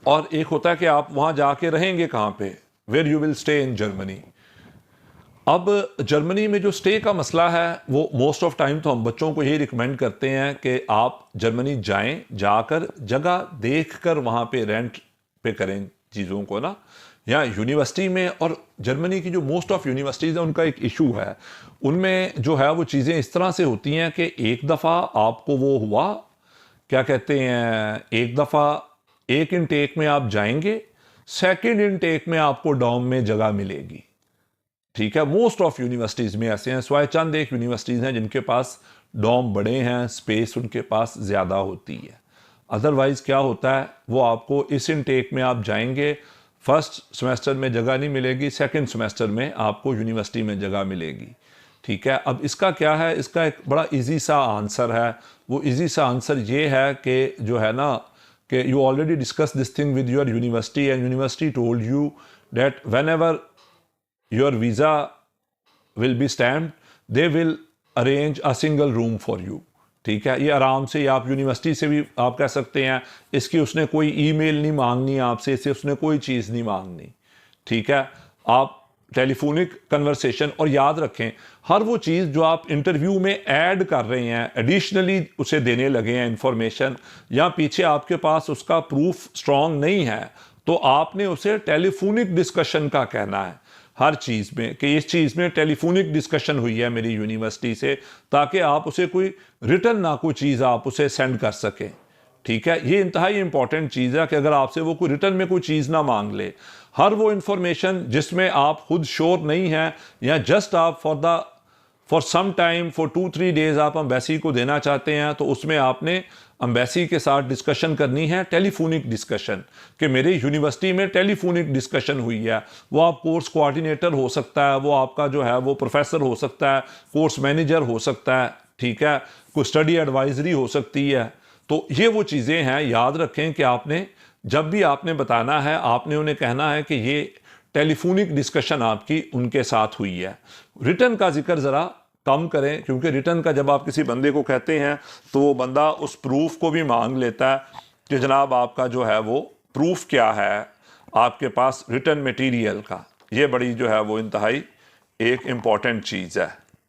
और एक होता है कि आप वहाँ जाके रहेंगे कहाँ पे, where you will stay in Germany. अब जर्मनी में जो स्टे का मसला है वो मोस्ट ऑफ टाइम तो हम बच्चों को यही रिकमेंड करते हैं कि आप जर्मनी जाएं, जाकर जगह देखकर वहाँ पे रेंट पे करें चीज़ों को ना, या यूनिवर्सिटी में। और जर्मनी की जो मोस्ट ऑफ यूनिवर्सिटीज़ हैं उनका एक इशू है, उनमें जो है वो चीज़ें इस तरह से होती हैं कि एक दफ़ा आपको वो हुआ, क्या कहते हैं, एक दफ़ा एक इनटेक में आप जाएंगे, सेकंड इनटेक में आपको डॉर्म में जगह मिलेगी। ठीक है, मोस्ट ऑफ यूनिवर्सिटीज़ में ऐसे हैं, स्वाय चंद एक यूनिवर्सिटीज़ हैं जिनके पास डॉर्म बड़े हैं, स्पेस उनके पास ज़्यादा होती है। अदरवाइज़ क्या होता है, वो आपको इस इनटेक में आप जाएंगे, फर्स्ट सेमेस्टर में जगह नहीं मिलेगी, सेकंड सेमेस्टर में आपको यूनिवर्सिटी में जगह मिलेगी। ठीक है, अब इसका क्या है, इसका एक बड़ा इजी सा आंसर है। वो इजी सा आंसर ये है कि जो है ना, कि you already discuss this thing with your university and university told you that when ever your visa will be stamped, they will arrange a single room for you। ठीक है, ये आराम से आप यूनिवर्सिटी से भी आप कह सकते हैं, इसकी उसने कोई ईमेल नहीं मांगनी आपसे, इससे उसने कोई चीज़ नहीं मांगनी। ठीक है, आप टेलीफोनिक कन्वर्सेशन, और याद रखें हर वो चीज़ जो आप इंटरव्यू में ऐड कर रहे हैं, एडिशनली उसे देने लगे हैं इंफॉर्मेशन, या पीछे आपके पास उसका प्रूफ स्ट्रॉन्ग नहीं है, तो आपने उसे टेलीफोनिक डिस्कशन का कहना है हर चीज़ में, कि इस चीज़ में टेलीफोनिक डिस्कशन हुई है मेरी यूनिवर्सिटी से, ताकि आप उसे कोई रिटर्न ना कोई चीज़ आप उसे सेंड कर सकें। ठीक है, ये इंतहाई इंपॉर्टेंट चीज़ है कि अगर आपसे वो कोई रिटर्न में कोई चीज़ ना मांग ले, हर वो इंफॉर्मेशन जिसमें आप खुद श्योर नहीं हैं, या जस्ट आप for some time, for 2-3 days आप अम्बेसी को देना चाहते हैं, तो उसमें आपने अम्बेसी के साथ डिस्कशन करनी है, टेलीफोनिक डिस्कशन, कि मेरे यूनिवर्सिटी में टेलीफोनिक डिस्कशन हुई है। वो आप कोर्स कोऑर्डिनेटर हो सकता है, वो आपका जो है वो प्रोफेसर हो सकता है, कोर्स मैनेजर हो सकता है, ठीक है, कोई स्टडी एडवाइजरी हो सकती है। तो ये वो चीज़ें हैं, याद रखें कि आपने जब भी आपने बताना है, आपने उन्हें कहना है कि ये टेलीफोनिक डिस्कशन आपकी उनके साथ हुई है। रिटर्न का जिक्र ज़रा कम करें, क्योंकि रिटर्न का जब आप किसी बंदे को कहते हैं तो वो बंदा उस प्रूफ को भी मांग लेता है कि जनाब आपका जो है वो प्रूफ क्या है आपके पास रिटर्न मटेरियल का। ये बड़ी जो है वो इंतहाई एक इम्पॉर्टेंट चीज़ है।